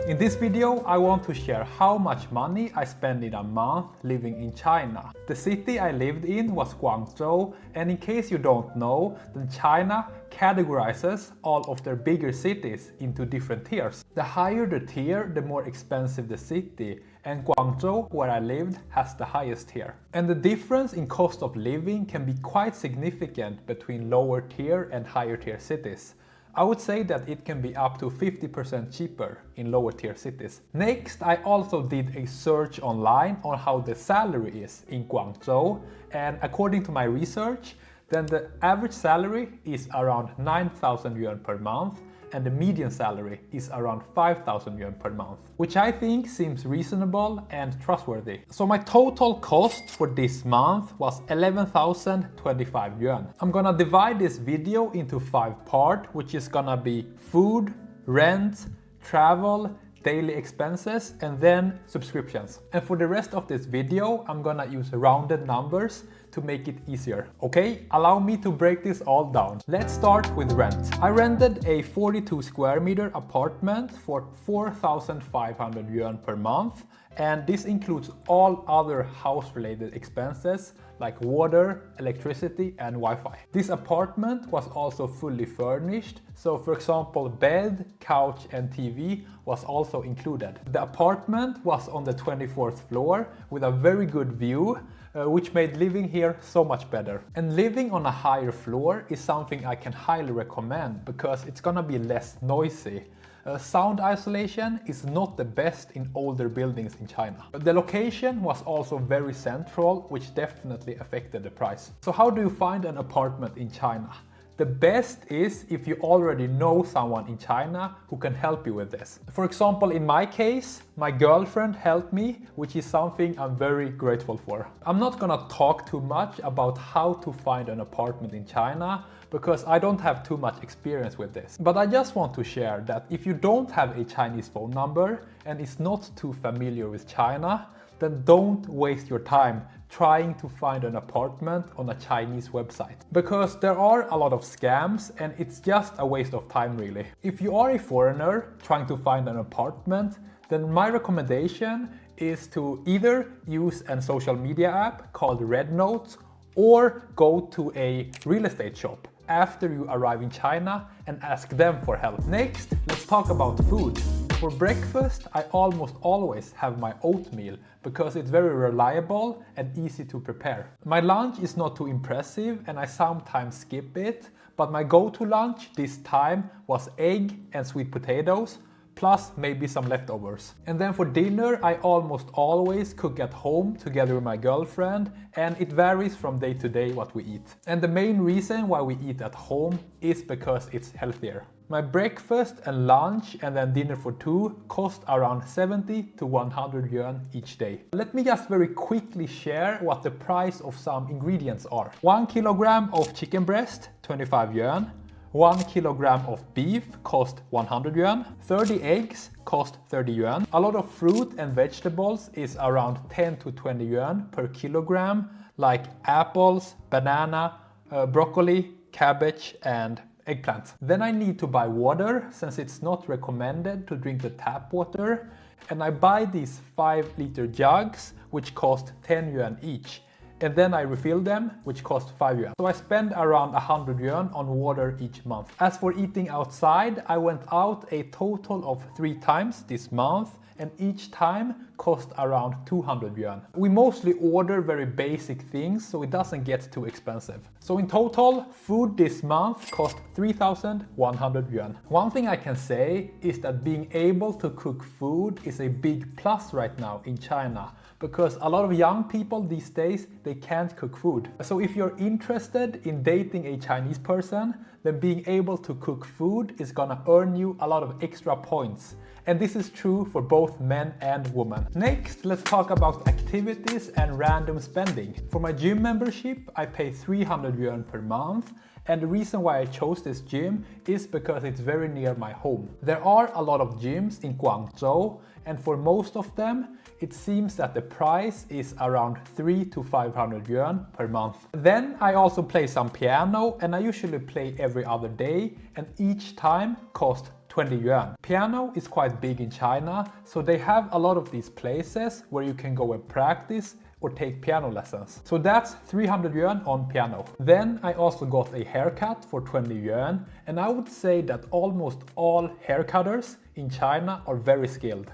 In this video, I want to share how much money I spend in a month living in China. The city I lived in was Guangzhou, and in case you don't know, then China categorizes all of their bigger cities into different tiers. The higher the tier, the more expensive the city, and Guangzhou, where I lived, has the highest tier. And the difference in cost of living can be quite significant between lower tier and higher tier cities. I would say that it can be up to 50% cheaper in lower tier cities. Next, I also did a search online on how the salary is in Guangzhou, and according to my research, then the average salary is around 9,000 yuan per month, and the median salary is around 5,000 yuan per month, which I think seems reasonable and trustworthy. So my total cost for this month was 11,025 yuan. I'm gonna divide this video into 5 parts, which is gonna be food, rent, travel, daily expenses, and then subscriptions. And for the rest of this video, I'm gonna use rounded numbers to make it easier. Okay, allow me to break this all down. Let's start with rent. I rented a 42 square meter apartment for 4,500 yuan per month, and this includes all other house-related expenses like water, electricity, and Wi-Fi. This apartment was also fully furnished, so for example, bed, couch, and TV was also included. The apartment was on the 24th floor with a very good view, which made living here so much better. And living on a higher floor is something I can highly recommend because it's gonna be less noisy. Sound isolation is not the best in older buildings in China. The location was also very central, which definitely affected the price. So how do you find an apartment in China? The best is if you already know someone in China who can help you with this. For example, in my case, my girlfriend helped me, which is something I'm very grateful for. I'm not gonna talk too much about how to find an apartment in China because I don't have too much experience with this. But I just want to share that if you don't have a Chinese phone number and is not too familiar with China, then don't waste your time trying to find an apartment on a Chinese website. Because there are a lot of scams and it's just a waste of time really. If you are a foreigner trying to find an apartment, then my recommendation is to either use a social media app called Red Note or go to a real estate shop after you arrive in China and ask them for help. Next, let's talk about food. For breakfast, I almost always have my oatmeal because it's very reliable and easy to prepare. My lunch is not too impressive and I sometimes skip it, but my go-to lunch this time was egg and sweet potatoes, plus maybe some leftovers. And then for dinner, I almost always cook at home together with my girlfriend, and it varies from day to day what we eat. And the main reason why we eat at home is because it's healthier. My breakfast and lunch and then dinner for 2 cost around 70 to 100 yuan each day. Let me just very quickly share what the price of some ingredients are. 1 kilogram of chicken breast, 25 yuan. 1 kilogram of beef cost 100 yuan. 30 eggs cost 30 yuan. A lot of fruit and vegetables is around 10 to 20 yuan per kilogram, like apples, banana, broccoli, cabbage, and eggplant. Then I need to buy water since it's not recommended to drink the tap water, and I buy these 5-liter jugs which cost 10 yuan each, and then I refill them, which cost 5 yuan. So I spend around 100 yuan on water each month. As for eating outside, I went out a total of 3 times this month, and each time cost around 200 yuan. We mostly order very basic things, so it doesn't get too expensive. So in total, food this month cost 3,100 yuan. One thing I can say is that being able to cook food is a big plus right now in China, because a lot of young people these days, they can't cook food. So if you're interested in dating a Chinese person, then being able to cook food is gonna earn you a lot of extra points. And this is true for both men and women. Next, let's talk about activities and random spending. For my gym membership, I pay 300 yuan per month. And the reason why I chose this gym is because it's very near my home. There are a lot of gyms in Guangzhou, and for most of them, it seems that the price is around 300 to 500 yuan per month. Then I also play some piano, and I usually play every other day, and each time costs 20 yuan. Piano is quite big in China, so they have a lot of these places where you can go and practice or take piano lessons. So that's 300 yuan on piano. Then I also got a haircut for 20 yuan, and I would say that almost all haircutters in China are very skilled.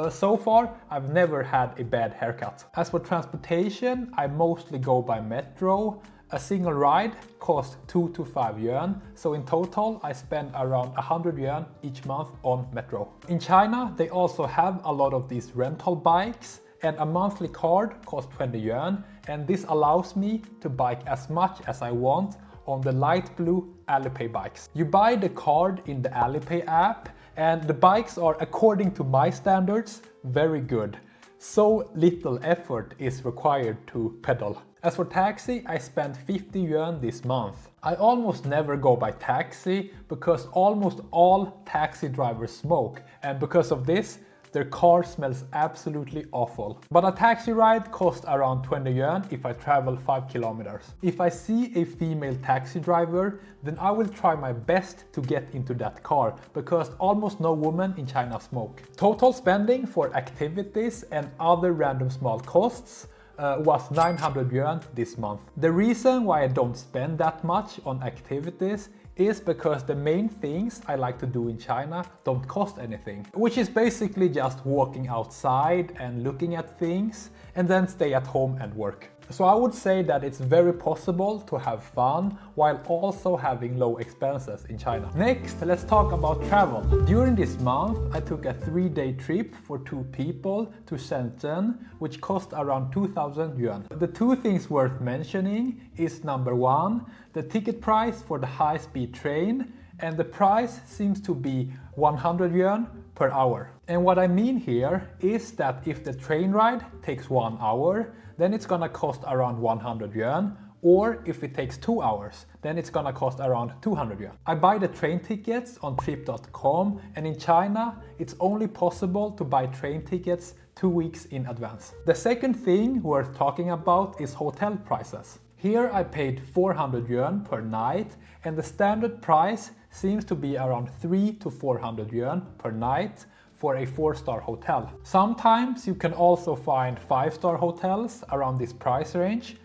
So far, I've never had a bad haircut. As for transportation, I mostly go by metro. A single ride costs 2 to 5 yuan, so in total I spend around 100 yuan each month on metro. In China, they also have a lot of these rental bikes, and a monthly card costs 20 yuan, and this allows me to bike as much as I want on the light blue Alipay bikes. You buy the card in the Alipay app, and the bikes are, according to my standards, very good. So little effort is required to pedal. As for taxi, I spent 50 yuan this month. I almost never go by taxi because almost all taxi drivers smoke, and because of this, their car smells absolutely awful. But a taxi ride costs around 20 yuan if I travel 5 kilometers. If I see a female taxi driver, then I will try my best to get into that car because almost no women in China smoke. Total spending for activities and other random small costs was 900 yuan this month. The reason why I don't spend that much on activities is because the main things I like to do in China don't cost anything, which is basically just walking outside and looking at things and then stay at home and work. So I would say that it's very possible to have fun while also having low expenses in China. Next, let's talk about travel. During this month, I took a 3-day trip for 2 people to Shenzhen, which cost around 2,000 yuan. The 2 things worth mentioning is number 1, the ticket price for the high-speed train, and the price seems to be 100 yuan per hour. And what I mean here is that if the train ride takes 1 hour, then it's gonna cost around 100 yuan, or if it takes 2 hours, then it's gonna cost around 200 yuan. I buy the train tickets on trip.com, and in China, it's only possible to buy train tickets 2 weeks in advance. The second thing worth talking about is hotel prices. Here I paid 400 yuan per night, and the standard price seems to be around 300 to 400 yuan per night for a 4-star hotel. Sometimes you can also find 5-star hotels around this price range,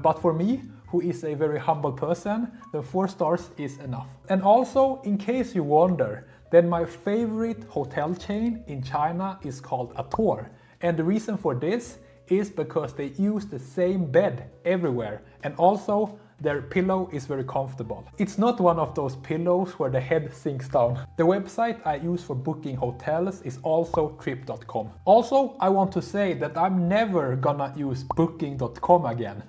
but for me, who is a very humble person, the 4 stars is enough. And also, in case you wonder, then my favorite hotel chain in China is called Atour. And the reason for this is because they use the same bed everywhere, and also their pillow is very comfortable. It's not one of those pillows where the head sinks down. The website I use for booking hotels is also trip.com. Also, I want to say that I'm never gonna use booking.com again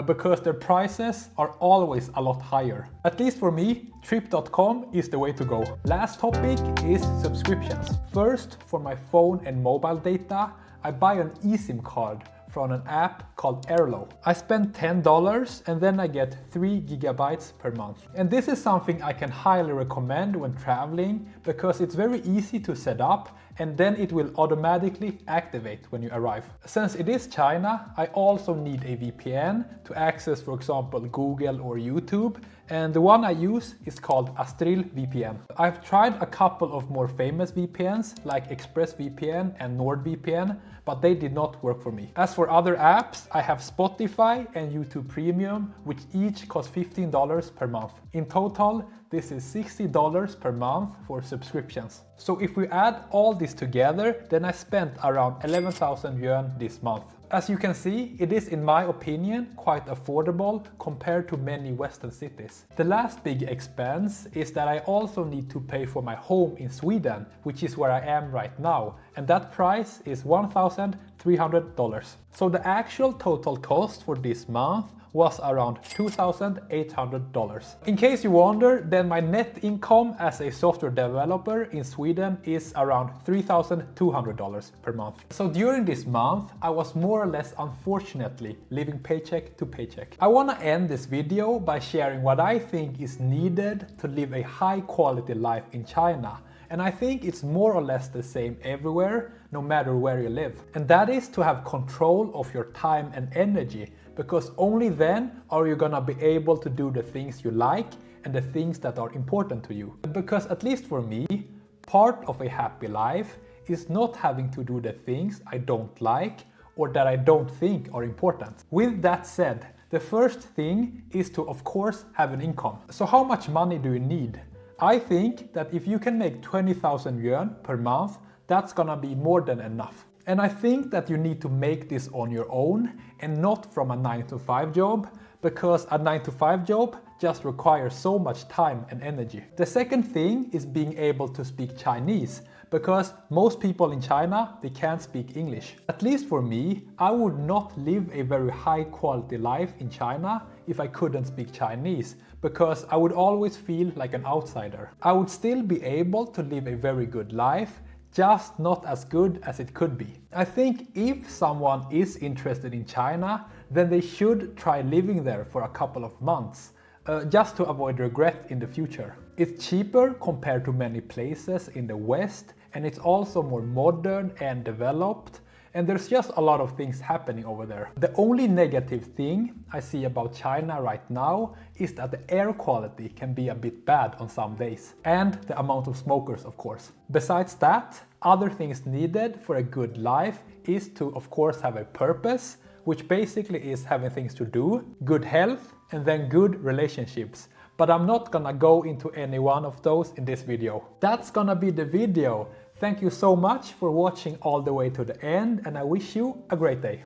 because their prices are always a lot higher. At least for me, trip.com is the way to go. Last topic is subscriptions. First, for my phone and mobile data, I buy an eSIM card from an app called Airlo. I spend $10 and then I get 3 gigabytes per month. And this is something I can highly recommend when traveling because it's very easy to set up and then it will automatically activate when you arrive. Since it is China, I also need a VPN to access, for example, Google or YouTube, and the one I use is called Astril VPN. I've tried a couple of more famous VPNs like ExpressVPN and NordVPN, but they did not work for me. As for other apps, I have Spotify and YouTube Premium, which each cost $15 per month. In total, this is $60 per month for subscriptions. So if we add all this together, then I spent around 11,000 yuan this month. As you can see, it is, in my opinion, quite affordable compared to many Western cities. The last big expense is that I also need to pay for my home in Sweden, which is where I am right now, and that price is $1,300. So the actual total cost for this month was around $2,800. In case you wonder, then my net income as a software developer in Sweden is around $3,200 per month. So during this month, I was more or less unfortunately living paycheck to paycheck. I want to end this video by sharing what I think is needed to live a high quality life in China. And I think it's more or less the same everywhere, no matter where you live. And that is to have control of your time and energy, because only then are you gonna be able to do the things you like and the things that are important to you. Because at least for me, Part of a happy life is not having to do the things I don't like or that I don't think are important. With that said, the first thing is to, of course, have an income. So how much money do you need? I think that if you can make 20,000 yuan per month, that's gonna be more than enough. And I think that you need to make this on your own and not from a 9-to-5 job, because a 9-to-5 job just requires so much time and energy. The second thing is being able to speak Chinese, because most people in China, they can't speak English. At least for me, I would not live a very high quality life in China if I couldn't speak Chinese, because I would always feel like an outsider. I would still be able to live a very good life, just not as good as it could be. I think if someone is interested in China, then they should try living there for a couple of months, just to avoid regret in the future. It's cheaper compared to many places in the West, and it's also more modern and developed, and there's just a lot of things happening over there. The only negative thing I see about China right now is that the air quality can be a bit bad on some days, and the amount of smokers, of course. Besides that, other things needed for a good life is to, of course, have a purpose, which basically is having things to do, good health, and then good relationships. But I'm not gonna go into any one of those in this video. That's gonna be the video. Thank you so much for watching all the way to the end, and I wish you a great day.